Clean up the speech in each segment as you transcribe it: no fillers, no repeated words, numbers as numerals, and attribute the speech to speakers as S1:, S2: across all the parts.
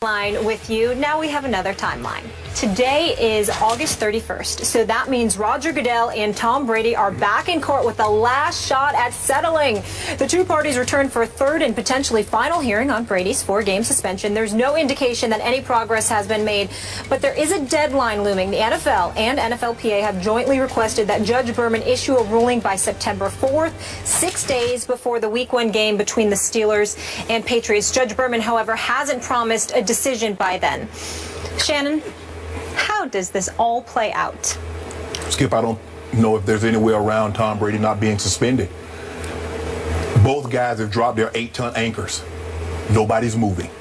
S1: Line with you. Now we have another timeline. Today is August 31st, so that means Roger Goodell and Tom Brady are back in court with the last shot at settling. The two parties return for a third and potentially final hearing on Brady's 4-game suspension. There's no indication that any progress has been made, but there is a deadline looming. The NFL and NFLPA have jointly requested that Judge Berman issue a ruling by September 4th, 6 days before the Week 1 game between the Steelers and Patriots. Judge Berman, however, hasn't promised a decision by then. Shannon, how does this all play out?
S2: Skip, I don't know if there's any way around Tom Brady not being suspended. Both guys have dropped their 8-ton anchors. Nobody's moving.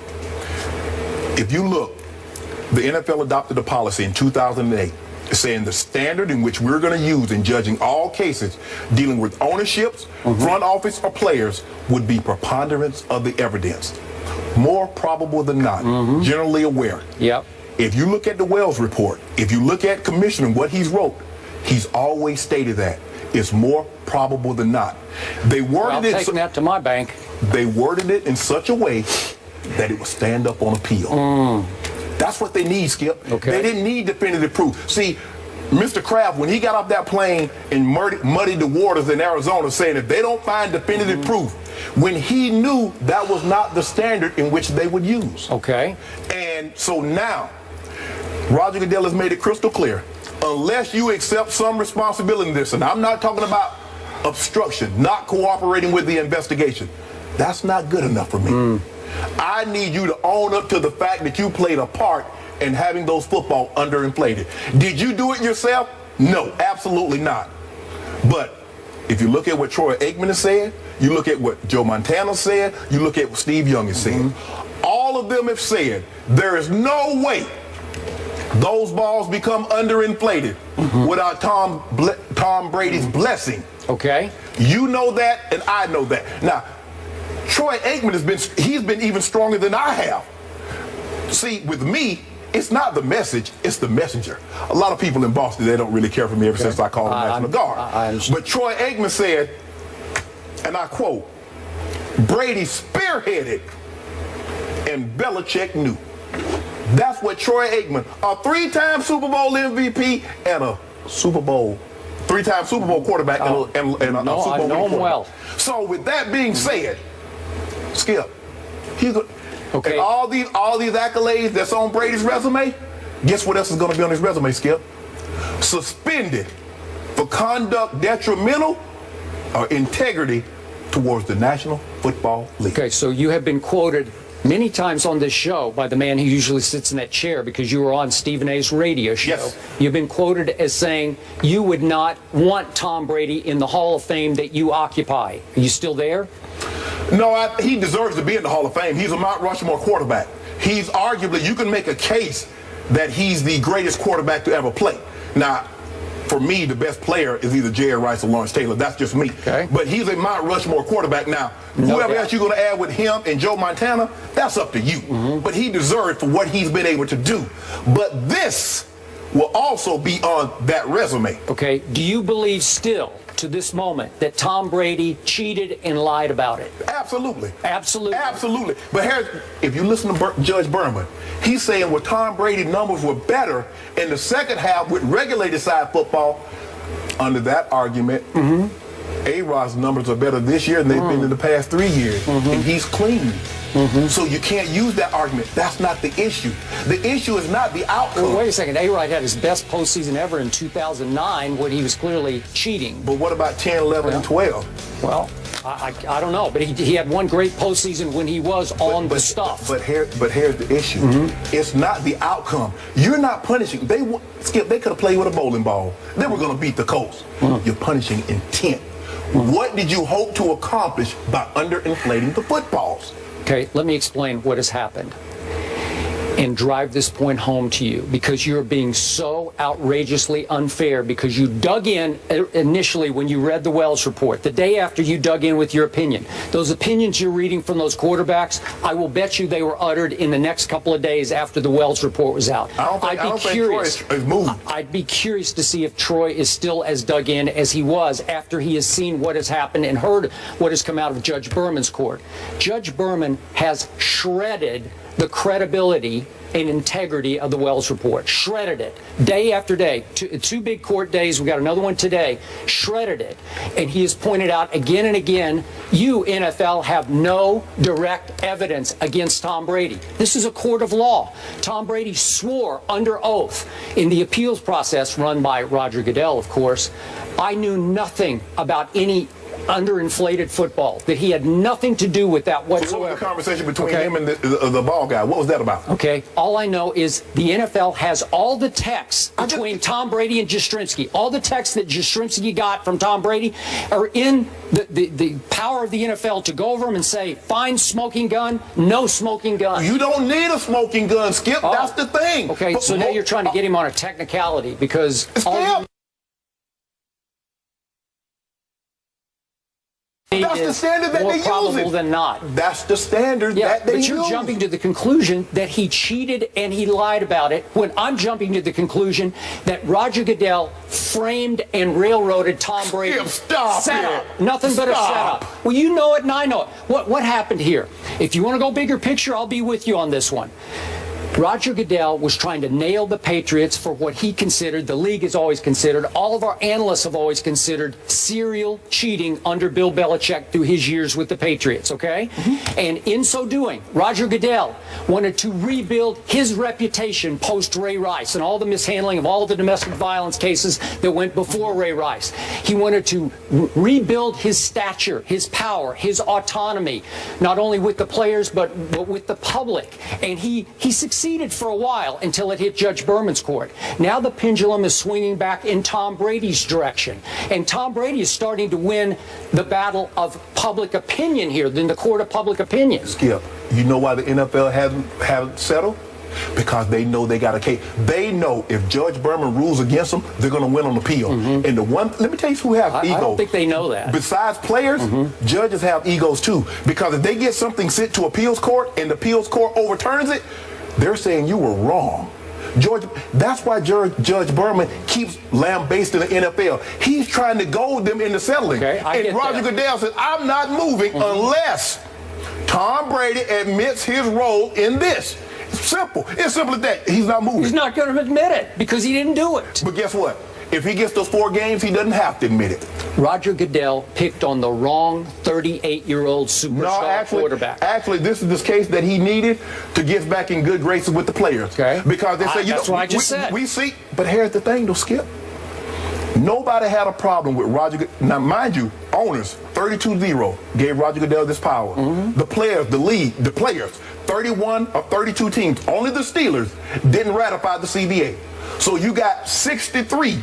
S2: If you look, the NFL adopted a policy in 2008 saying the standard in which we're going to use in judging all cases dealing with ownerships, front office, or players would be preponderance of the evidence. More probable than not, generally aware.
S3: Yep.
S2: If you look at the Wells report, if you look at Commissioner, what he's wrote, he's always stated that it's more probable than not. They worded
S3: it. Taking that to my bank.
S2: They worded it in such a way that it would stand up on appeal. That's what they need, Skip.
S3: Okay.
S2: They didn't need definitive proof. See, Mr. Kraft, when he got off that plane and muddied the waters in Arizona, saying if they don't find definitive proof, when he knew that was not the standard in which they would use.
S3: Okay.
S2: And so now, Roger Goodell has made it crystal clear, unless you accept some responsibility in this, and I'm not talking about obstruction, not cooperating with the investigation, that's not good enough for me. I need you to own up to the fact that you played a part in having those football underinflated. Did you do it yourself? No, absolutely not. But if you look at what Troy Aikman has said, you look at what Joe Montana said, you look at what Steve Young has said, all of them have said there is no way those balls become underinflated without Tom Brady's blessing.
S3: Okay.
S2: You know that, and I know that. Now, Troy Aikman he's been even stronger than I have. See, with me, it's not the message, it's the messenger. A lot of people in Boston, they don't really care for me ever since I called the National Guard. But Troy Aikman said, and I quote, Brady spearheaded and Belichick knew. That's what Troy Aikman, a 3-time Super Bowl MVP and a three-time Super Bowl quarterback and a Super Bowl
S3: I know him well.
S2: So with that being said, Skip,
S3: okay.
S2: And all these accolades that's on Brady's resume, guess what else is going to be on his resume, Skip? Suspended for conduct detrimental or integrity towards the National Football League.
S3: Okay, so you have been quoted many times on this show by the man who usually sits in that chair because you were on Stephen A's radio show.
S2: Yes.
S3: You've been quoted as saying you would not want Tom Brady in the Hall of Fame that you occupy. Are you still there?
S2: No, he deserves to be in the Hall of Fame. He's a Mount Rushmore quarterback. He's arguably, you can make a case that he's the greatest quarterback to ever play. Now, for me, the best player is either Jerry Rice or Lawrence Taylor. That's just me.
S3: Okay.
S2: But he's a Mount Rushmore quarterback. Now, whoever else you're going to add with him and Joe Montana, that's up to you. But he deserved for what he's been able to do. But this will also be on that resume.
S3: Okay. Do you believe still, to this moment, that Tom Brady cheated and lied about it?
S2: Absolutely.
S3: Absolutely.
S2: Absolutely. But if you listen to Judge Berman, he's saying well, Tom Brady's numbers were better in the second half with regulated side football. Under that argument, A-Rod's numbers are better this year than they've been in the past 3 years. And he's clean. So you can't use that argument. That's not the issue. The issue is not the outcome.
S3: Well, wait a second. A-Rod had his best postseason ever in 2009 when he was clearly cheating.
S2: But what about 10, 11, and 12?
S3: Well, I don't know. But he had one great postseason when he was on the stuff.
S2: But here's the issue. It's not the outcome. You're not punishing. Skip, they could have played with a bowling ball. They were going to beat the Colts. You're punishing intent. What did you hope to accomplish by underinflating the footballs?
S3: Okay, let me explain what has happened and drive this point home to you, because you're being so outrageously unfair, because you dug in initially when you read the Wells report, the day after you dug in with your opinion. Those opinions you're reading from those quarterbacks, I will bet you they were uttered in the next couple of days after the Wells report was out.
S2: I don't think Troy is moved.
S3: I'd be curious to see if Troy is still as dug in as he was after he has seen what has happened and heard what has come out of Judge Berman's court. Judge Berman has shredded the credibility and integrity of the Wells report. Shredded it day after day. Two big court days. We got another one today. Shredded it. And he has pointed out again and again, you, NFL, have no direct evidence against Tom Brady. This is a court of law. Tom Brady swore under oath in the appeals process run by Roger Goodell, of course. I knew nothing about any underinflated football, that he had nothing to do with that whatsoever.
S2: So what was the conversation between him and the ball guy? What was that about?
S3: Okay, all I know is the NFL has all the texts between Tom Brady and Jastrzynski. All the texts that Jastrzynski got from Tom Brady are in the power of the NFL to go over them and say, fine smoking gun, no smoking gun.
S2: You don't need a smoking gun, Skip. Oh. That's the thing.
S3: Okay, so now you're trying to get him on a technicality because all
S2: that's the standard that they use.
S3: More probable than not.
S2: That's the standard that they use.
S3: But you're jumping to the conclusion that he cheated and he lied about it, when I'm jumping to the conclusion that Roger Goodell framed and railroaded Tom Brady.
S2: Stop
S3: setup. Nothing but a setup. Well, you know it and I know it. What happened here? If you want to go bigger picture, I'll be with you on this one. Roger Goodell was trying to nail the Patriots for what he considered, the league has always considered, all of our analysts have always considered, serial cheating under Bill Belichick through his years with the Patriots, okay? And in so doing, Roger Goodell wanted to rebuild his reputation post Ray Rice and all the mishandling of all the domestic violence cases that went before Ray Rice. He wanted to rebuild his stature, his power, his autonomy, not only with the players but with the public. And he succeeded for a while until it hit Judge Berman's court. Now the pendulum is swinging back in Tom Brady's direction. And Tom Brady is starting to win the battle of public opinion here, in the court of public opinion.
S2: Skip, you know why the NFL hasn't settled? Because they know they got a case. They know if Judge Berman rules against them, they're going to win on appeal. And the one, let me tell you who has egos.
S3: I don't think they know that.
S2: Besides players, judges have egos too. Because if they get something sent to appeals court and the appeals court overturns it, they're saying you were wrong. That's why Judge Berman keeps lambasting the NFL. He's trying to goad them into settling.
S3: Okay,
S2: and Roger Goodell says, I'm not moving unless Tom Brady admits his role in this. It's simple. It's simple as that. He's not moving.
S3: He's not going to admit it because he didn't do it.
S2: But guess what? If he gets those 4 games, he doesn't have to admit it.
S3: Roger Goodell picked on the wrong 38-year-old superstar quarterback.
S2: Actually, this is this case that he needed to get back in good graces with the players.
S3: Okay.
S2: Because they say,
S3: that's what I just said.
S2: We see, but here's the thing, though, Skip. Nobody had a problem with Roger Goodell. Now, mind you, owners, 32-0, gave Roger Goodell this power. The players, the league, the players, 31 of 32 teams, only the Steelers didn't ratify the CBA. So you got 63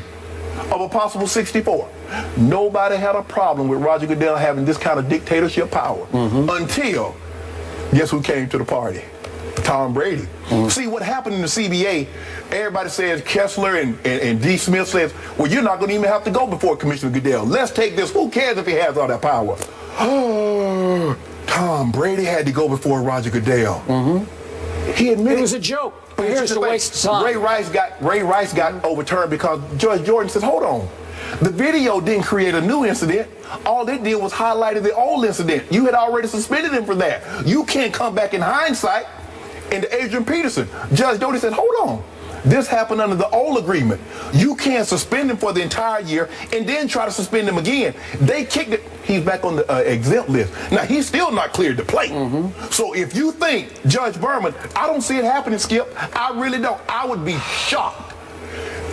S2: of a possible 64. Nobody had a problem with Roger Goodell having this kind of dictatorship power until, guess who came to the party? Tom Brady. See, what happened in the CBA, everybody says, Kessler and D. Smith says, well, you're not going to even have to go before Commissioner Goodell. Let's take this. Who cares if he has all that power? Tom Brady had to go before Roger Goodell. He admitted
S3: it was a joke.
S2: But here's
S3: just a waste of time.
S2: Ray Rice got overturned because Judge Jordan says, hold on. The video didn't create a new incident. All it did was highlighted the old incident. You had already suspended him for that. You can't come back in hindsight into Adrian Peterson. Judge Doty said, hold on. This happened under the old agreement. You can't suspend him for the entire year and then try to suspend him again. They kicked it. He's back on the exempt list. Now, he's still not cleared to play. So if you think Judge Berman, I don't see it happening, Skip. I really don't. I would be shocked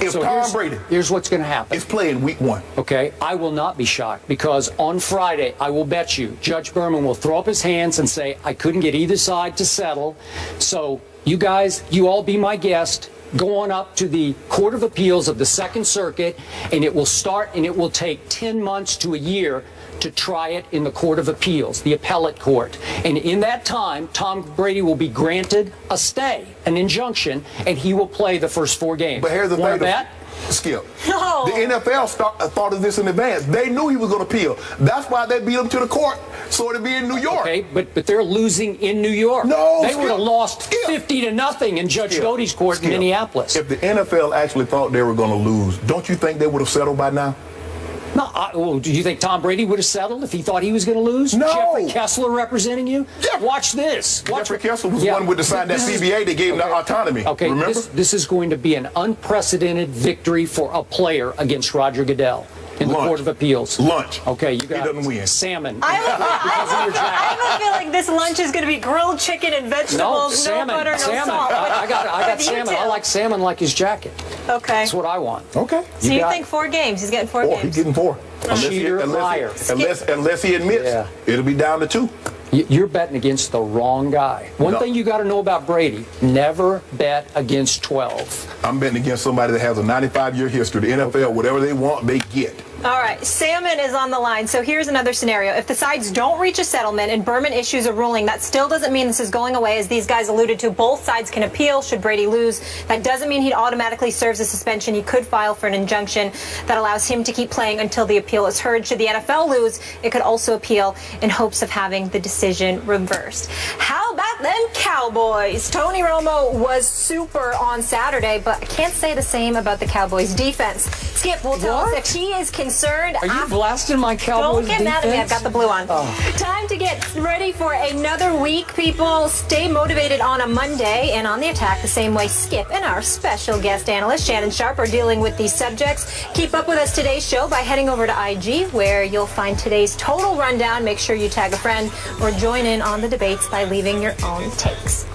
S2: if Tom Brady.
S3: Here's what's going to happen.
S2: It's playing week 1.
S3: Okay, I will not be shocked because on Friday, I will bet you, Judge Berman will throw up his hands and say, I couldn't get either side to settle. So you guys, you all be my guest. Go on up to the Court of Appeals of the Second Circuit, and it will start and it will take 10 months to a year to try it in the Court of Appeals, the appellate court. And in that time, Tom Brady will be granted a stay, an injunction, and he will play the first 4 games.
S2: But here's the thing,
S3: that?
S2: Skip.
S1: No.
S2: The NFL thought of this in advance. They knew he was going to appeal. That's why they beat him to the court, so it'd be in New York.
S3: Okay, but they're losing in New York.
S2: No,
S3: they would have lost 50-0 in Judge Doty's court in Minneapolis.
S2: If the NFL actually thought they were going to lose, don't you think they would have settled by now?
S3: No, well, do you think Tom Brady would have settled if he thought he was going to lose?
S2: No.
S3: Jeffrey Kessler representing you? Watch this.
S2: Jeffrey Kessler was one with the sign that PBA that gave him the autonomy.
S3: Okay,
S2: remember?
S3: This is going to be an unprecedented victory for a player against Roger Goodell in the Court of Appeals.
S2: Lunch.
S3: Okay, you got
S2: he doesn't win.
S3: Salmon.
S1: I have a feeling this lunch is going to be grilled chicken and vegetables, no butter, no salt.
S3: I got salmon. I like salmon like his jacket.
S1: Okay.
S3: That's what I want.
S2: Okay.
S1: So you think 4 games? He's getting 4 games.
S2: He's getting 4. Unless he admits, it'll be down to 2.
S3: You're betting against the wrong guy. One thing you got to know about Brady, never bet against 12.
S2: I'm betting against somebody that has a 95-year history. The NFL, whatever they want, they get.
S1: All right, Salmon is on the line. So here's another scenario. If the sides don't reach a settlement and Berman issues a ruling, that still doesn't mean this is going away. As these guys alluded to, both sides can appeal should Brady lose. That doesn't mean he automatically serves a suspension. He could file for an injunction that allows him to keep playing until the appeal is heard. Should the NFL lose, it could also appeal in hopes of having the decision reversed. How about them Cowboys? Tony Romo was super on Saturday, but I can't say the same about the Cowboys defense. Skip will tell us if he is concerned.
S3: Are you blasting my Cowboys
S1: defense? Don't get mad at me. I've got the blue on. Time to get ready for another week, people. Stay motivated on a Monday and on the attack the same way Skip and our special guest analyst, Shannon Sharpe, are dealing with these subjects. Keep up with us today's show by heading over to IG, where you'll find today's total rundown. Make sure you tag a friend or join in on the debates by leaving your own takes.